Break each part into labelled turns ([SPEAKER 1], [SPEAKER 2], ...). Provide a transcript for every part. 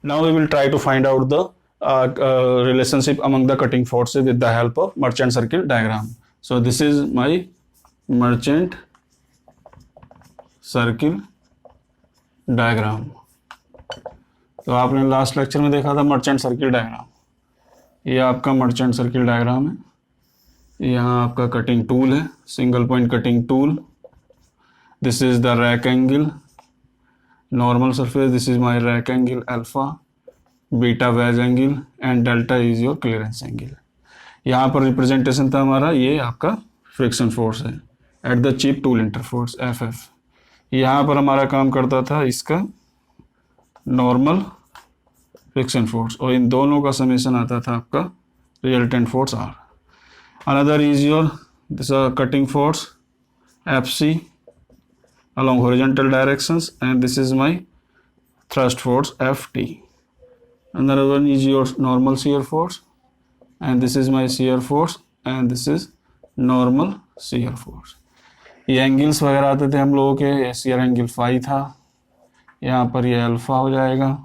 [SPEAKER 1] Now we will try to find out the relationship among the cutting forces with the help of merchant circle diagram. So this is my merchant circle diagram. तो आपने last lecture में देखा था merchant circle diagram. ये आपका merchant circle diagram है. यहाँ आपका कटिंग टूल है, single point cutting tool. This is the rake angle, normal surface. This is my rake angle alpha, beta wedge angle and delta is your clearance angle. यहाँ पर representation था हमारा, ये आपका फ्रिक्शन फोर्स है at the chip tool interface F. यहाँ पर हमारा काम करता था इसका नॉर्मल फ्रिक्शन फोर्स, और इन दोनों का समेशन आता था आपका resultant force R. Another is your this cutting force F C along horizontal directions, and this is my thrust force Ft. Another one is your normal shear force, and this is my shear force, and this is normal shear force. ये angles वगैरह आते थे हम लोगों के. ये shear angle phi था, यहाँ पर ये अल्फा हो जाएगा,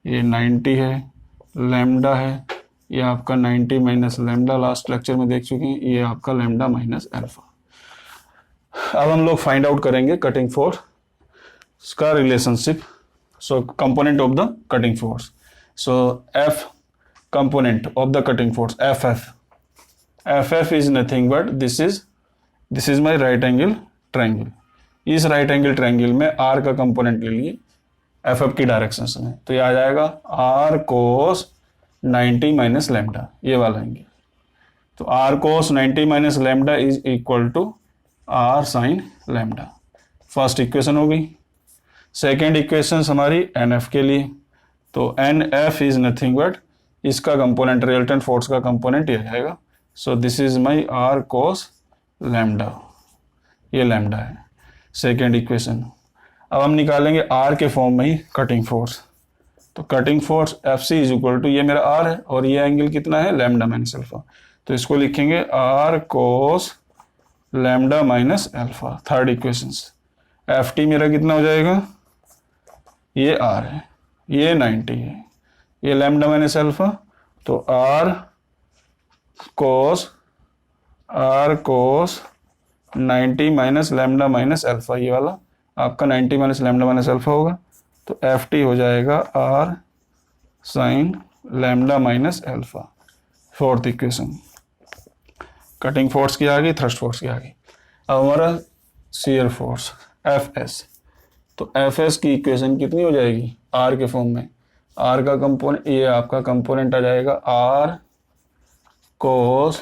[SPEAKER 1] ये 90 है, लैम्डा है, ये आपका 90 माइनस लैम्डा लास्ट लेक्चर में देख चुके हैं, ये आपका लैम्डा माइनस अल्फा. अब हम लोग फाइंड आउट करेंगे कटिंग फोर्स का relationship. So component of the cutting force. So F component of the cutting force F is nothing but this is my right angle triangle. इस right angle triangle में are का component ले लिए F की direction में, तो ये आ जाएगा आर कोस 90 माइनस लैम्डा, ये वाला एंगल. तो R cos 90 minus lambda is equal to R sine lambda. First equation हो गई. सेकेंड इक्वेशन हमारी एन एफ के लिए. तो N F is nothing but इसका कंपोनेंट रिजल्टेंट फोर्स का कंपोनेंट ये जाएगा. So this is my R cos lambda, ये लैम्डा है सेकेंड इक्वेशन. अब हम निकालेंगे आर के फॉर्म में ही कटिंग फोर्स. तो cutting force F C is equal to, ये मेरा आर है और ये एंगल कितना है लैम्डा माइनस अल्फा, तो इसको लिखेंगे R cos lambda minus alpha. Third equation F T मेरा कितना हो जाएगा, ये आर है, ये 90 है, ये लैम्डा माइनस अल्फा, तो R cos 90 minus lambda minus alpha, ये वाला आपका 90 माइनस लैम्डा माइनस अल्फा होगा. तो एफ टी हो जाएगा R sine lambda minus alpha. Fourth equation cutting force की आ गई, थ्रस्ट फोर्स की आ गई. अब हमारा शियर फोर्स एफ एस. तो एफ एस की इक्वेशन कितनी हो जाएगी आर के फॉर्म में. आर का कंपोनेंट, ये आपका कंपोनेंट आ जाएगा आर कोस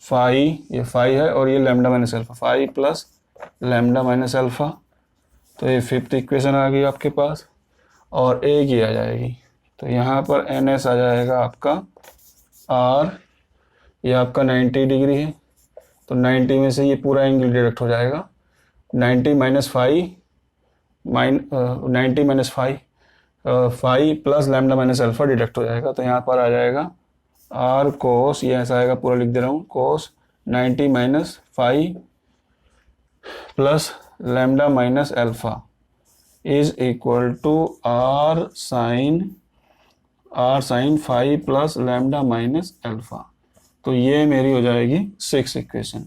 [SPEAKER 1] फाई, ये फाई है और ये lambda minus alpha, phi plus lambda minus alpha. तो ये फिफ्थ इक्वेशन आ गई आपके पास, और एक ही आ जाएगी. तो यहाँ पर एन एस आ जाएगा आपका आर, ये आपका 90 डिग्री है, तो 90 में से ये पूरा एंगल डिडक्ट हो जाएगा. 90 minus phi 90 minus phi plus lambda minus alpha deduct हो जाएगा. तो यहाँ पर आ जाएगा आर कोस, ये ऐसा आएगा, पूरा लिख दे रहा हूँ, cos 90 minus phi plus lambda minus alpha is equal to R sine phi plus lambda minus alpha. तो ये मेरी हो जाएगी 6 इक्वेशन.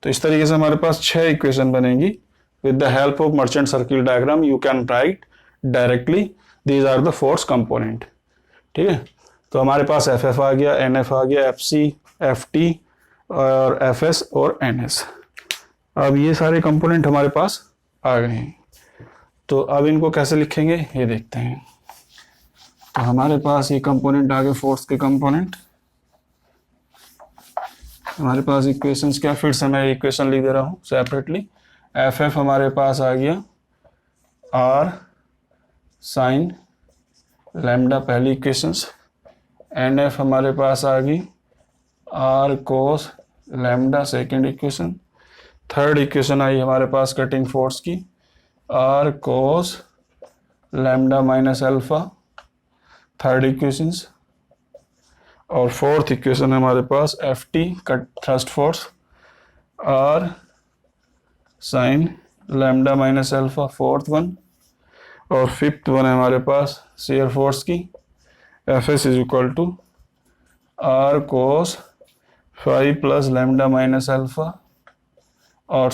[SPEAKER 1] तो इस तरीके से हमारे पास 6 इक्वेशन बनेंगी. With the help of merchant circle diagram you can write directly these are the force component. ठीक है, तो हमारे पास एफ एफ आ गया, एन एफ आ गया, एफ सी, एफ टी और एफ एस और एन एस. अब ये सारे कंपोनेंट हमारे पास आ गए हैं. तो अब इनको कैसे लिखेंगे ये देखते हैं. तो हमारे पास ये कंपोनेंट आ गए, फोर्स के कंपोनेंट. हमारे पास इक्वेशंस क्या, फिर से मैं इक्वेशन लिख दे रहा हूँ सेपरेटली. एफ एफ हमारे पास आ गया आर साइन लैम्डा, पहली इक्वेशंस. एन एफ हमारे पास आ गई R cos lambda, second equation. Third equation आई हमारे पास कटिंग फोर्स की, R cos lambda minus alpha, third equations. और फोर्थ इक्वेशन हमारे पास F T cut thrust force, R sine lambda minus alpha, fourth one. और फिफ्थ वन है हमारे पास शियर फोर्स की F S is equal to R cos phi plus lambda minus alpha, और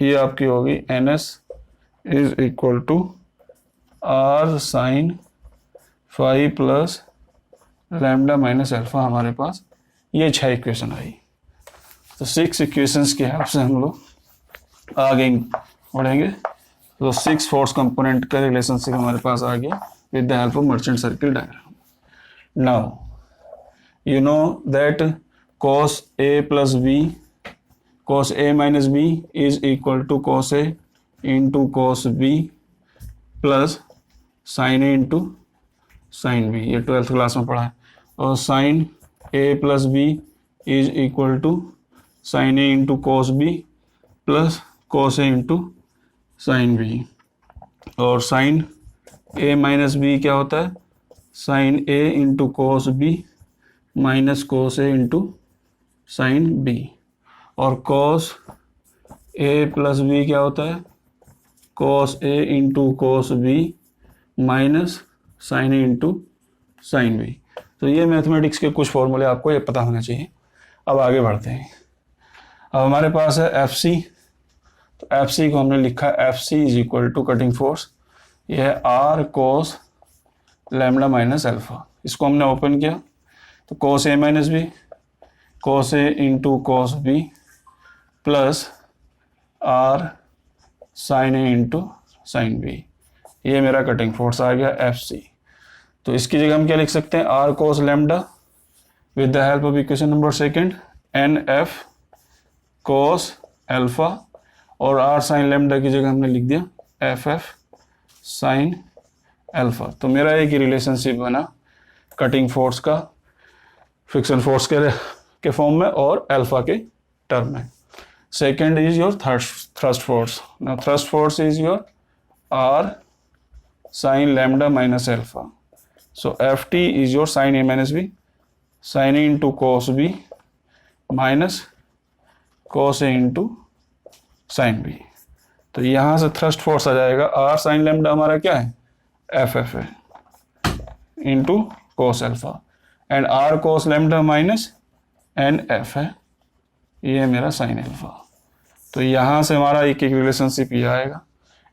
[SPEAKER 1] ये आपकी होगी N S is equal to R sine phi plus lambda minus alpha. हमारे पास ये 6 इक्वेशन आई। तो 6 इक्वेशंस की हेल्प से हम लोग आगे बढ़ेंगे। तो 6 फोर्स कंपोनेंट का रिलेशनशिप हमारे पास आ गया with the help of merchant circle diagram. Now you know that cos A plus B, cos A minus B is equal to cos A into cos B plus sin A into sin B। ये 12th class में पढ़ा है। और sin A plus B is equal to sin A into cos B plus cos A into sin B। और sin A minus B क्या होता है? sin A into cos B minus cos A into sine B. और cos A plus B क्या होता है? Cos A into cos B minus sine A into sine B. तो ये मैथमेटिक्स के कुछ फॉर्मूले आपको ये पता होना चाहिए। अब आगे बढ़ते हैं। अब हमारे पास है एफ सी। तो एफ सी को हमने लिखा F C is equal to cutting force, यह है R cos lambda minus alpha. इसको हमने ओपन किया तो cos A minus B, cos A into cos B plus R sine A into sine B. ये मेरा कटिंग फोर्स आ गया F C. तो इसकी जगह हम क्या लिख सकते हैं? R cos lambda with the help of equation number second N F cos alpha, और आर साइन लैम्डा की जगह हमने लिख दिया एफ एफ साइन अल्फा। तो मेरा एक ही रिलेशनशिप बना कटिंग फोर्स का फ्रिक्शन फोर्स के फॉर्म में और अल्फा के टर्म में। Second is your thrust force. Now thrust force is your R sine lambda minus alpha. So F T is your sine A minus B, sine A into cos B minus cos A into sine B. तो यहाँ से thrust force आ जाएगा R sine lambda हमारा क्या है? F F है into cos alpha, and R cos lambda minus N F है, ये मेरा साइन अल्फा। तो यहाँ से हमारा एक एक रिलेशनशिप ये आएगा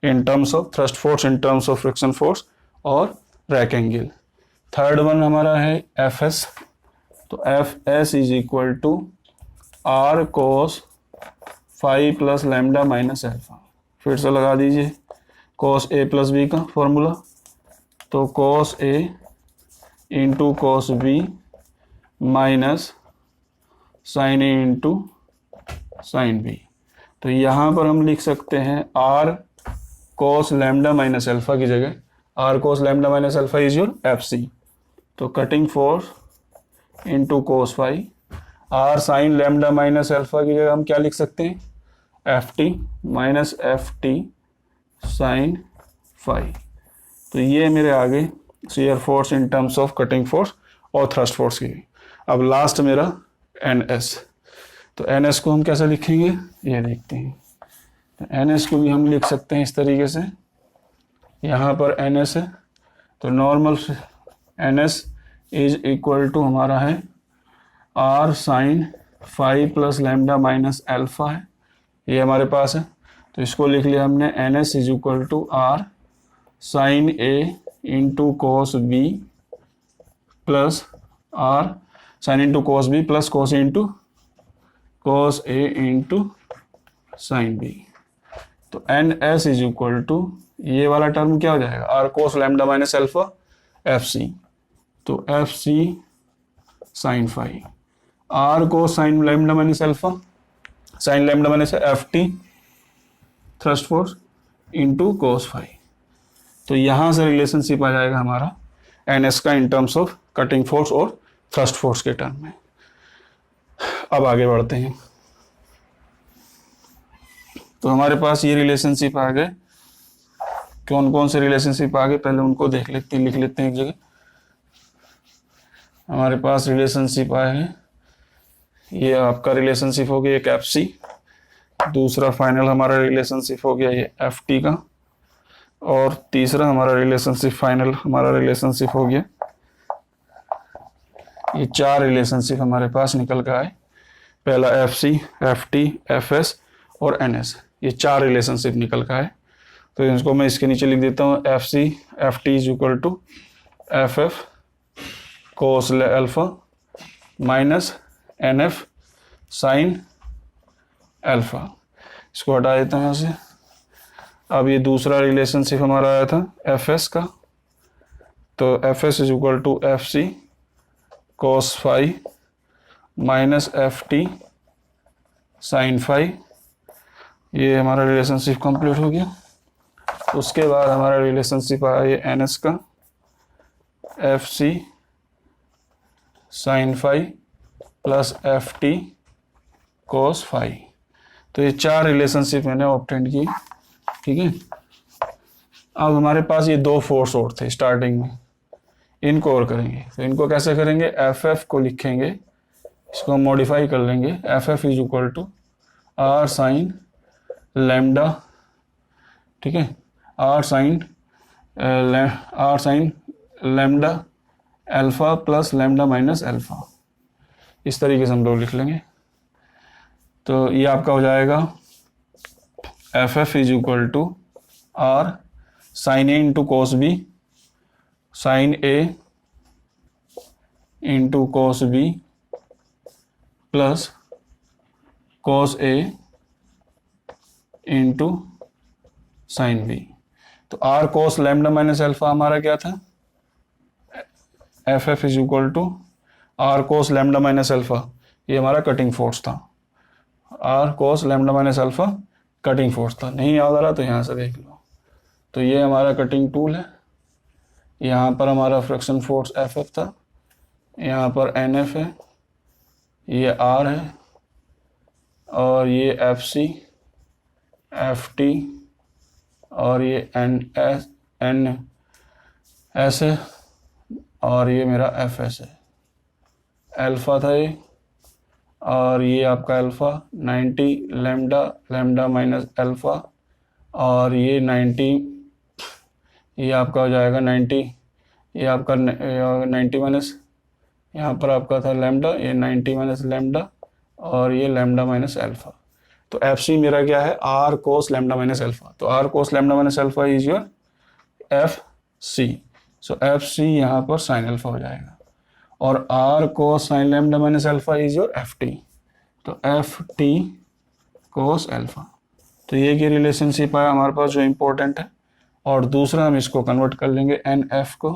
[SPEAKER 1] in terms of thrust force, in terms of friction force और रैक एंगल। थर्ड वन हमारा है एफ एस। तो F S is equal to R cos phi plus lambda minus alpha. फिर से लगा दीजिए कोस ए प्लस बी का formula. तो cos A into cos B minus sine A into sine B. तो यहाँ पर हम लिख सकते हैं R cos lambda minus alpha की जगह R cos lambda minus alpha is your F C. तो cutting force into cos phi, R sine lambda minus alpha की जगह हम क्या लिख सकते हैं? F T minus F T sine phi. तो ये मेरे आगे shear force in terms of cutting force और थ्रस्ट फोर्स की। अब लास्ट मेरा एन एस। तो एन एस को हम कैसे लिखेंगे ये देखते हैं। तो एन एस को भी हम लिख सकते हैं इस तरीके से। यहाँ पर एन एस है तो normal N S is equal to हमारा है R sine phi plus lambda minus alpha है, ये हमारे पास है। तो इसको लिख लिया हमने N S is equal to R sine A into cos B plus R sine into cos B plus cos A into cos A into sine B. तो N S is equal to ये वाला term क्या हो जाएगा? R cos lambda minus alpha F C. तो F C sine phi, R cos sine lambda minus alpha sine lambda minus F T thrust force into cos phi. तो यहाँ से relationship आ जाएगा हमारा एन एस का इन टर्म्स ऑफ कटिंग फोर्स और thrust force के term में। अब आगे बढ़ते हैं। तो हमारे पास ये रिलेशनशिप आ गए। कौन कौन से रिलेशनशिप आ गए पहले उनको देख लेते हैं, लिख लेते हैं एक जगह। हमारे पास रिलेशनशिप आए हैं, ये आपका रिलेशनशिप हो गया एक एफ सी, दूसरा फाइनल हमारा रिलेशनशिप हो गया ये एफ टी का, और तीसरा हमारा रिलेशनशिप फाइनल हमारा रिलेशनशिप हो गया ये 4 रिलेशनशिप हमारे पास निकल कर आए। पहला FC, FT, FS और NS, ये 4 रिलेशनशिप निकल कर आए। तो इसको मैं इसके नीचे लिख देता हूँ, FC FT is equal to FF cos alpha minus NF sine alpha. इसको हटा देता हूँ यहाँ से। अब ये दूसरा रिलेशनशिप हमारा आया था FS का, तो FS is equal to FC cos phi minus FT sine phi. ये हमारा रिलेशनशिप कंप्लीट हो गया। उसके बाद हमारा रिलेशनशिप आया ये NS का, FC sine phi plus FT cos phi. तो ये 4 रिलेशनशिप मैंने ऑब्टेन की, ठीक है। अब हमारे पास ये 2 फोर्स और थे स्टार्टिंग में, इनको और करेंगे। तो इनको कैसे करेंगे, FF को लिखेंगे, इसको हम मॉडिफाई कर लेंगे। FF is equal to R sine lambda, ठीक है, R sine lambda alpha plus lambda minus alpha. इस तरीके से हम लोग लिख लेंगे। तो ये आपका हो जाएगा FF is equal to R sine A into cos B sine A into cos B plus cos A into sine B। तो R cos lambda minus alpha हमारा क्या था, FF is equal to R cos lambda minus alpha, ये हमारा cutting force था। R cos lambda minus alpha cutting force था। नहीं याद आ रहा तो यहाँ से देख लो। तो ये हमारा कटिंग टूल है, यहाँ पर हमारा फ्रिक्शन फोर्स FF था, यहाँ पर NF है, ये R है, और ये FC FT और ये NS है, और ये मेरा FS है। अल्फा था ये, और ये आपका alpha 90 lambda lambda minus alpha, और ये 90, ये आपका हो जाएगा 90, ये आपका 90 माइनस, यहाँ पर आपका था लैम्डा, ये 90 माइनस लैम्डा, और ये लैम्डा माइनस अल्फा। तो FC मेरा क्या है, R cos lambda minus alpha. तो R cos lambda minus alpha is your FC। So FC यहाँ पर साइन अल्फा हो जाएगा, और R cos sine lambda minus alpha is your FT। तो FT कोस अल्फा। तो ये की रिलेशनशिप है हमारे पास जो इम्पोर्टेंट है। और दूसरा हम इसको कन्वर्ट कर लेंगे NF को